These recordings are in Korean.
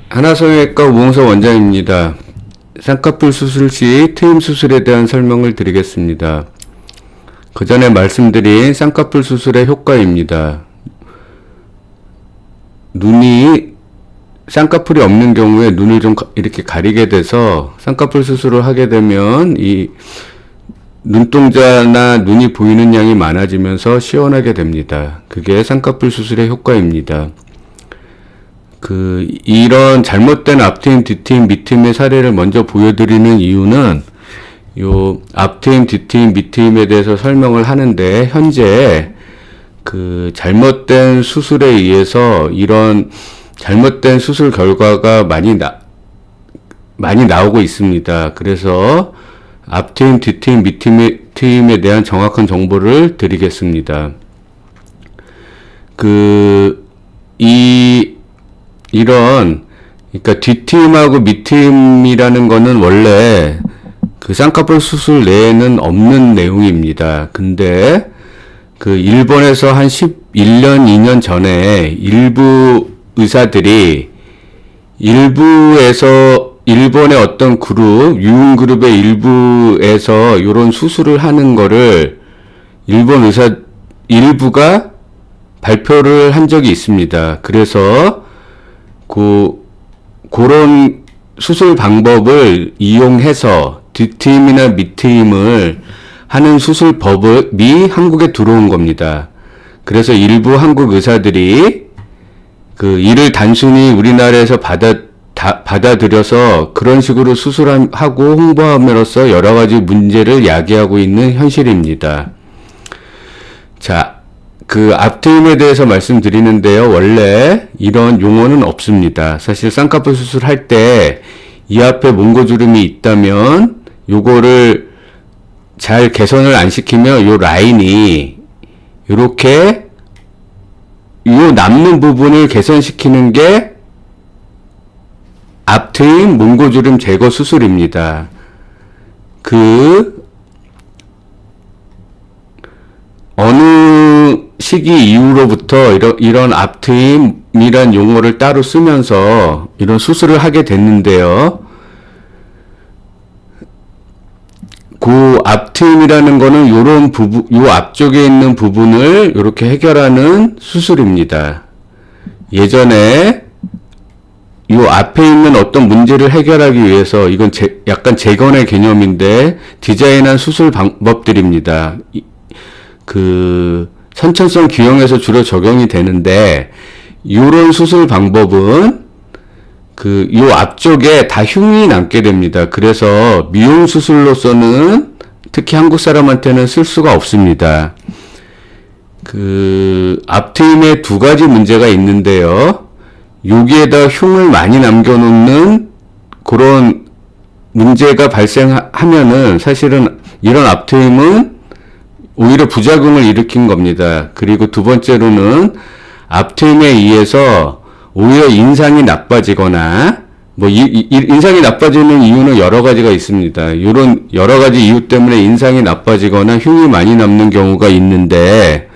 하나성형외과 우홍석 원장입니다. 쌍꺼풀 수술 시 트임 수술에 대한 설명을 드리겠습니다. 그 전에 말씀드린 쌍꺼풀 수술의 효과입니다. 쌍꺼풀이 없는 경우에 눈을 좀 이렇게 가리게 돼서 쌍꺼풀 수술을 하게 되면 이 눈동자나 눈이 보이는 양이 많아지면서 시원하게 됩니다. 그게 쌍꺼풀 수술의 효과입니다. 이런 잘못된 앞트임, 뒤트임, 밑트임의 사례를 먼저 보여드리는 이유는 요 앞트임, 뒤트임, 밑트임에 대해서 설명을 하는데 현재 잘못된 수술에 의해서 이런 잘못된 수술 결과가 많이 나오고 있습니다. 그래서 앞트임, 뒤트임, 밑트임에 대한 정확한 정보를 드리겠습니다. 그러니까 뒤트임하고 밑트임이라는 거는 원래 쌍꺼풀 수술 내에는 없는 내용입니다. 근데 일본에서 한 11년, 2년 전에 일부 의사들이 일본의 어떤 유흥그룹의 일부에서 이런 수술을 하는 거를 일본 의사 일부가 발표를 한 적이 있습니다. 그래서 그런 수술 방법을 이용해서 뒤트임이나 밑트임을 하는 수술법이 한국에 들어온 겁니다. 그래서 일부 한국 의사들이 이를 단순히 우리나라에서 받아들여서 그런 식으로 수술하고 홍보함으로써 여러 가지 문제를 야기하고 있는 현실입니다. 자, 앞트임에 대해서 말씀드리는데요. 원래 이런 용어는 없습니다. 사실 쌍꺼풀 수술할 때 이 앞에 몽고주름이 있다면 요거를 잘 개선을 안 시키면 요 라인이 요렇게 요 남는 부분을 개선시키는 게 앞트임 몽고주름 제거 수술입니다. 어느 시기 이후로부터 이런 앞트임이란 용어를 따로 쓰면서 이런 수술을 하게 됐는데요. 앞트임이라는 거는 요 앞쪽에 있는 부분을 이렇게 해결하는 수술입니다. 예전에 요 앞에 있는 어떤 문제를 해결하기 위해서 이건 약간 재건의 개념인데 디자인한 수술 방법들입니다. 선천성 기형에서 주로 적용이 되는데 요런 수술 방법은 요 앞쪽에 다 흉이 남게 됩니다. 그래서 미용 수술로서는 특히 한국 사람한테는 쓸 수가 없습니다. 앞트임에 두 가지 문제가 있는데요. 여기에다 흉을 많이 남겨놓는 그런 문제가 발생하면은 사실은 이런 앞트임은 오히려 부작용을 일으킨 겁니다. 그리고 두 번째로는 앞트임에 의해서 오히려 인상이 나빠지거나 인상이 나빠지는 이유는 여러 가지가 있습니다. 이런 여러 가지 이유 때문에 인상이 나빠지거나 흉이 많이 남는 경우가 있는데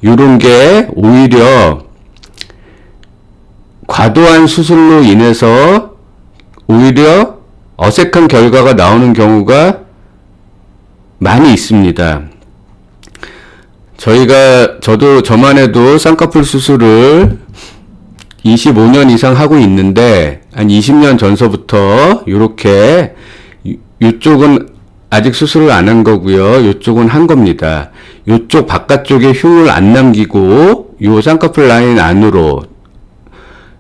이런 게 오히려 과도한 수술로 인해서 오히려 어색한 결과가 나오는 경우가 많이 있습니다. 저만 해도 쌍꺼풀 수술을 25년 이상 하고 있는데, 한 20년 전서부터, 요쪽은 아직 수술을 안 한 거고요. 요쪽은 한 겁니다. 요쪽 바깥쪽에 흉을 안 남기고, 요 쌍꺼풀 라인 안으로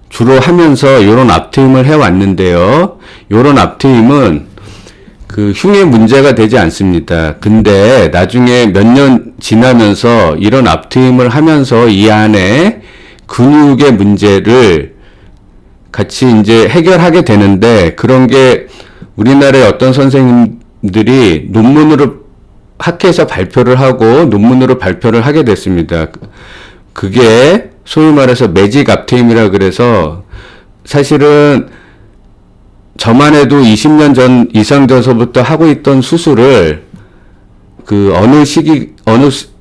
주로 하면서 요런 앞트임을 해왔는데요. 요런 앞트임은 흉의 문제가 되지 않습니다. 근데 나중에 몇 년 지나면서 이런 앞트임을 하면서 이 안에 근육의 문제를 같이 이제 해결하게 되는데 그런 게 우리나라의 어떤 선생님들이 학회에서 발표를 하고 논문으로 발표를 하게 됐습니다. 그게 소위 말해서 매직 앞트임이라 그래서 사실은 저만 해도 20년 전 이상 전서부터 하고 있던 수술을 어느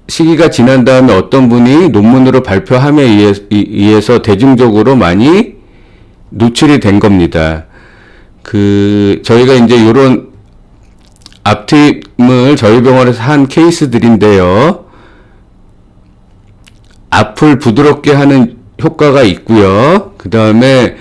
시기가 지난 다음에 어떤 분이 논문으로 발표함에 의해서 대중적으로 많이 노출이 된 겁니다. 저희가 이제 요런 앞트임을 저희 병원에서 한 케이스들인데요. 앞을 부드럽게 하는 효과가 있고요. 그 다음에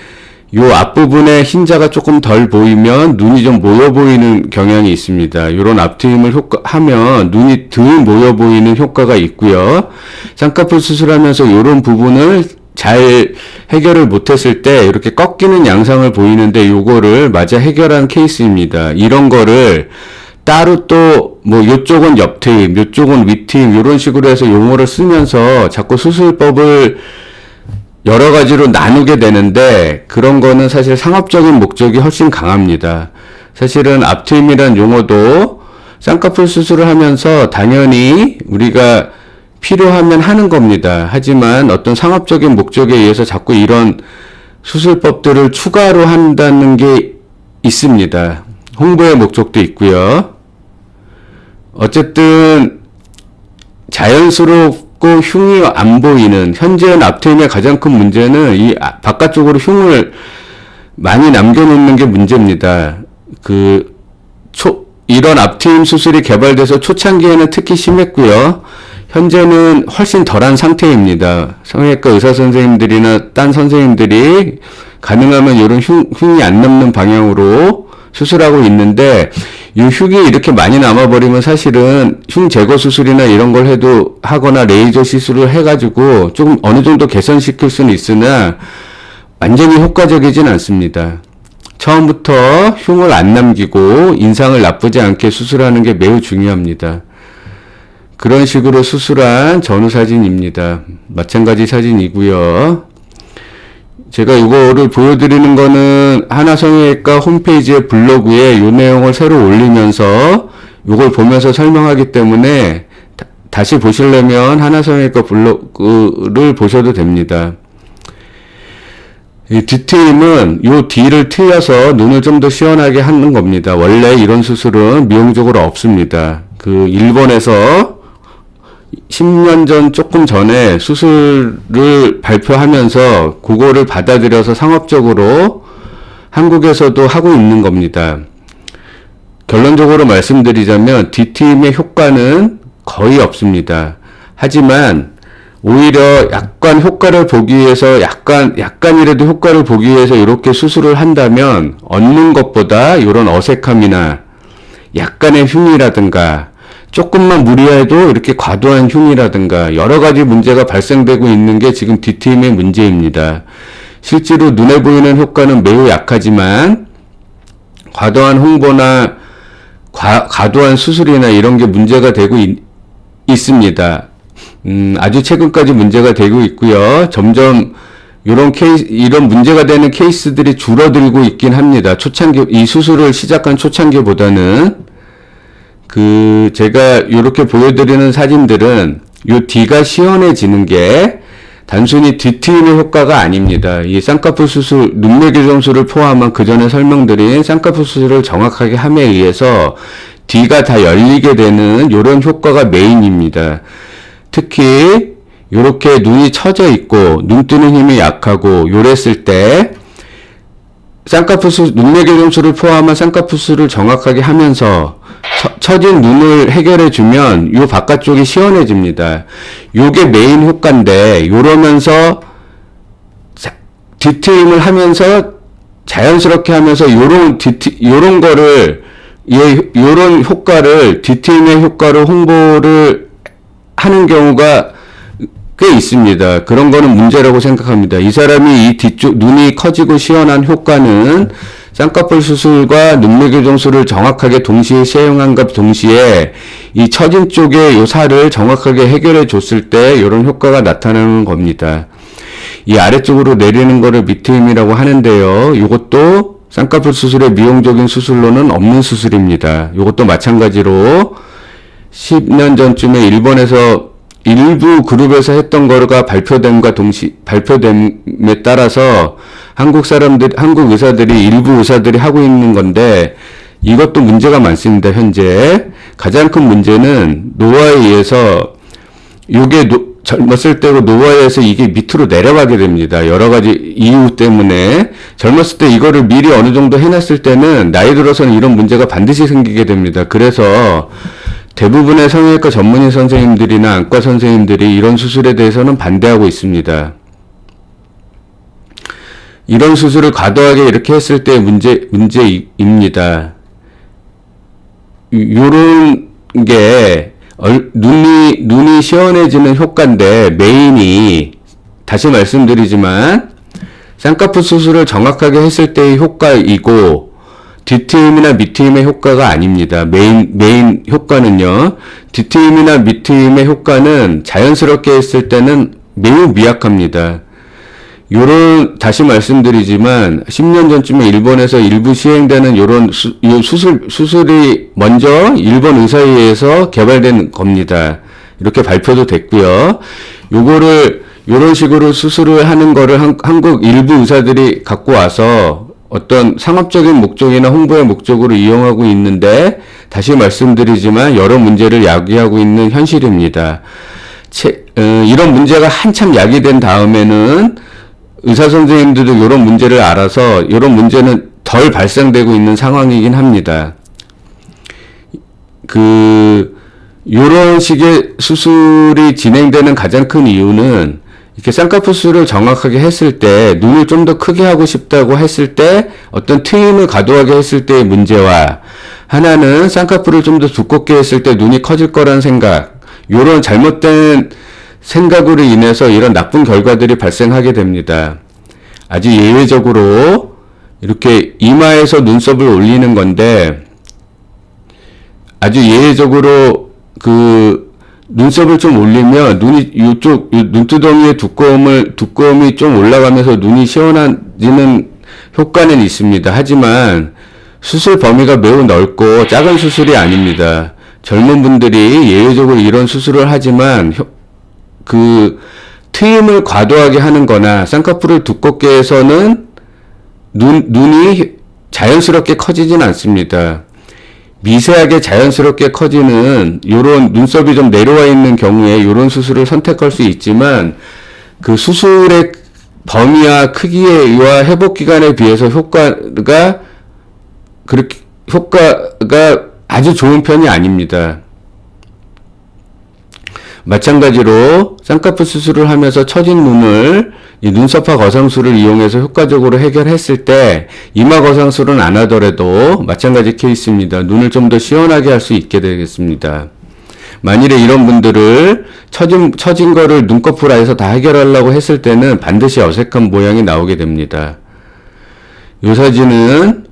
요 앞부분에 흰자가 조금 덜 보이면 눈이 좀 모여 보이는 경향이 있습니다. 요런 앞트임을 하면 눈이 덜 모여 보이는 효과가 있고요. 쌍꺼풀 수술하면서 요런 부분을 잘 해결을 못했을 때 이렇게 꺾이는 양상을 보이는데 요거를 맞아 해결한 케이스입니다. 이런 거를 따로 또 뭐 요쪽은 옆트임, 요쪽은 윗트임 요런 식으로 해서 용어를 쓰면서 자꾸 수술법을 여러 가지로 나누게 되는데 그런 거는 사실 상업적인 목적이 훨씬 강합니다. 사실은 앞트임이란 용어도 쌍꺼풀 수술을 하면서 당연히 우리가 필요하면 하는 겁니다. 하지만 어떤 상업적인 목적에 의해서 자꾸 이런 수술법들을 추가로 한다는 게 있습니다. 홍보의 목적도 있고요. 어쨌든 자연스럽고 흉이 안 보이는 현재는 앞트임의 가장 큰 문제는 이 바깥쪽으로 흉을 많이 남겨놓는 게 문제입니다. 이런 앞트임 수술이 개발돼서 초창기에는 특히 심했고요. 현재는 훨씬 덜한 상태입니다. 성형외과 의사 선생님들이나 딴 선생님들이 가능하면 이런 흉이 안 남는 방향으로 수술하고 있는데 이 흉이 이렇게 많이 남아버리면 사실은 흉 제거 수술이나 이런 걸 해도 하거나 레이저 시술을 해가지고 조금 어느 정도 개선시킬 수는 있으나 완전히 효과적이진 않습니다. 처음부터 흉을 안 남기고 인상을 나쁘지 않게 수술하는 게 매우 중요합니다. 그런 식으로 수술한 전후 사진입니다. 마찬가지 사진이고요. 제가 이거를 보여드리는 거는 하나성형외과 홈페이지에 블로그에 이 내용을 새로 올리면서 이걸 보면서 설명하기 때문에 다시 보시려면 하나성형외과 블로그를 보셔도 됩니다. 이 뒤트임은 이 뒤를 트여서 눈을 좀 더 시원하게 하는 겁니다. 원래 이런 수술은 미용적으로 없습니다. 일본에서 10년 전 조금 전에 수술을 발표하면서 그거를 받아들여서 상업적으로 한국에서도 하고 있는 겁니다. 결론적으로 말씀드리자면 뒤트임의 효과는 거의 없습니다. 하지만 오히려 약간 효과를 보기 위해서 약간이라도 효과를 보기 위해서 이렇게 수술을 한다면 얻는 것보다 이런 어색함이나 약간의 흉이라든가 조금만 무리해도 이렇게 과도한 흉이라든가 여러 가지 문제가 발생되고 있는 게 지금 뒤트임의 문제입니다. 실제로 눈에 보이는 효과는 매우 약하지만 과도한 홍보나 과도한 수술이나 이런 게 문제가 되고 있습니다. 아주 최근까지 문제가 되고 있고요. 점점 이런 문제가 되는 케이스들이 줄어들고 있긴 합니다. 이 수술을 시작한 초창기보다는 제가 이렇게 보여드리는 사진들은 요 뒤가 시원해지는 게 단순히 뒤트임의 효과가 아닙니다. 이 쌍꺼풀 수술, 눈매 교정술을 포함한 그 전에 설명드린 쌍꺼풀 수술을 정확하게 함에 의해서 뒤가 다 열리게 되는 이런 효과가 메인입니다. 특히 이렇게 눈이 처져 있고 눈 뜨는 힘이 약하고 요랬을 때 쌍꺼풀 수술, 눈매 교정술을 포함한 쌍꺼풀 수술을 정확하게 하면서 처진 눈을 해결해주면 요 바깥쪽이 시원해집니다. 요게 메인 효과인데 요러면서 뒤트임을 하면서 자연스럽게 하면서 요런 거를 요런 효과를 뒤트임의 효과로 홍보를 하는 경우가 꽤 있습니다. 그런 거는 문제라고 생각합니다. 이 사람이 이 뒤쪽 눈이 커지고 시원한 효과는 쌍꺼풀 수술과 눈매 교정술을 정확하게 동시에 시행한과 동시에 이 처진 쪽의 요 살을 정확하게 해결해 줬을 때 이런 효과가 나타나는 겁니다. 이 아래쪽으로 내리는 거를 밑트임이라고 하는데요. 이것도 쌍꺼풀 수술의 미용적인 수술로는 없는 수술입니다. 이것도 마찬가지로 10년 전쯤에 일본에서 일부 그룹에서 했던 거가 발표됨에 따라서 한국 의사들이 일부 의사들이 하고 있는 건데 이것도 문제가 많습니다. 현재 가장 큰 문제는 노화에 의해서 요게 젊었을 때고 노화에서 이게 밑으로 내려가게 됩니다. 여러 가지 이유 때문에. 젊었을 때 이거를 미리 어느 정도 해놨을 때는 나이 들어서는 이런 문제가 반드시 생기게 됩니다. 그래서 대부분의 성형외과 전문의 선생님들이나 안과 선생님들이 이런 수술에 대해서는 반대하고 있습니다. 이런 수술을 과도하게 이렇게 했을 때 문제입니다. 요런 게 눈이 시원해지는 효과인데 메인이 다시 말씀드리지만 쌍꺼풀 수술을 정확하게 했을 때의 효과이고 뒤트임이나 밑트임의 효과가 아닙니다. 메인 효과는요. 뒤트임이나 밑트임의 효과는 자연스럽게 했을 때는 매우 미약합니다. 다시 말씀드리지만 10년 전쯤에 일본에서 일부 시행되는 수술이 먼저 일본 의사에 의해서 개발된 겁니다. 이렇게 발표도 됐고요. 요런 식으로 수술을 하는 거를 한국 일부 의사들이 갖고 와서 어떤 상업적인 목적이나 홍보의 목적으로 이용하고 있는데, 다시 말씀드리지만 여러 문제를 야기하고 있는 현실입니다. 이런 문제가 한참 야기된 다음에는 의사 선생님들도 이런 문제를 알아서 이런 문제는 덜 발생되고 있는 상황이긴 합니다. 이런 식의 수술이 진행되는 가장 큰 이유는 이렇게 쌍꺼풀 수술을 정확하게 했을 때 눈을 좀 더 크게 하고 싶다고 했을 때 어떤 트임을 과도하게 했을 때의 문제와, 하나는 쌍꺼풀을 좀 더 두껍게 했을 때 눈이 커질 거란 생각, 이런 잘못된 생각으로 인해서 이런 나쁜 결과들이 발생하게 됩니다. 아주 예외적으로 이렇게 이마에서 눈썹을 올리는 건데, 아주 예외적으로 눈썹을 좀 올리면 눈두덩이의 두꺼움이 좀 올라가면서 눈이 시원해지는 효과는 있습니다. 하지만 수술 범위가 매우 넓고 작은 수술이 아닙니다. 젊은 분들이 예외적으로 이런 수술을 하지만 트임을 과도하게 하는 거나 쌍꺼풀을 두껍게 해서는 눈이 자연스럽게 커지진 않습니다. 미세하게 자연스럽게 커지는 요런 눈썹이 좀 내려와 있는 경우에 요런 수술을 선택할 수 있지만, 그 수술의 범위와 크기와 회복 기간에 비해서 효과가 아주 좋은 편이 아닙니다. 마찬가지로 쌍꺼풀 수술을 하면서 처진 눈을 이 눈썹화 거상술을 이용해서 효과적으로 해결했을 때 이마 거상술은 안 하더라도 마찬가지 케이스입니다. 눈을 좀 더 시원하게 할 수 있게 되겠습니다. 만일에 이런 분들을 처진 거를 눈꺼풀 안에서 다 해결하려고 했을 때는 반드시 어색한 모양이 나오게 됩니다. 이 사진은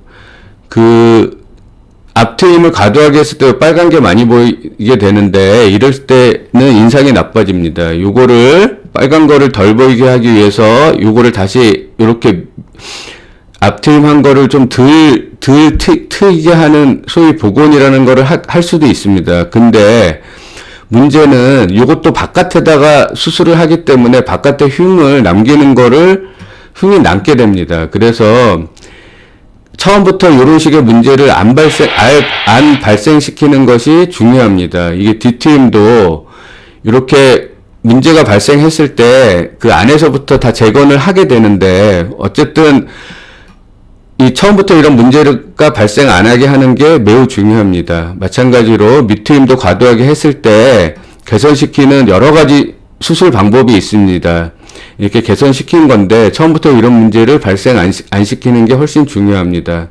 앞트임을 과도하게 했을 때 빨간 게 많이 보이게 되는데, 이럴 때는 인상이 나빠집니다. 요거를 빨간 거를 덜 보이게 하기 위해서 요거를 다시 이렇게 앞트임 한 거를 좀 트이게 하는 소위 복원이라는 거를 할 수도 있습니다. 근데 문제는 요것도 바깥에다가 수술을 하기 때문에 바깥에 흉을 흉이 남게 됩니다. 그래서 처음부터 이런 식의 문제를 안 발생시키는 것이 중요합니다. 이게 뒤트임도 이렇게 문제가 발생했을 때 그 안에서부터 다 재건을 하게 되는데, 어쨌든 처음부터 이런 문제가 발생 안 하게 하는 게 매우 중요합니다. 마찬가지로 밑트임도 과도하게 했을 때 개선시키는 여러 가지 수술 방법이 있습니다. 이렇게 개선시킨 건데 처음부터 이런 문제를 발생 안 시키는 게 훨씬 중요합니다.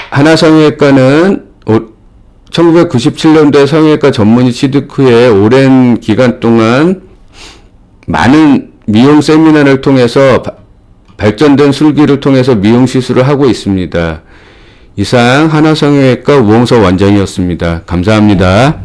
하나성형외과는 1997년도에 성형외과 전문의 취득 후에 오랜 기간 동안 많은 미용 세미나를 통해서 발전된 술기를 통해서 미용 시술을 하고 있습니다. 이상 하나성형외과 우홍석 원장이었습니다. 감사합니다.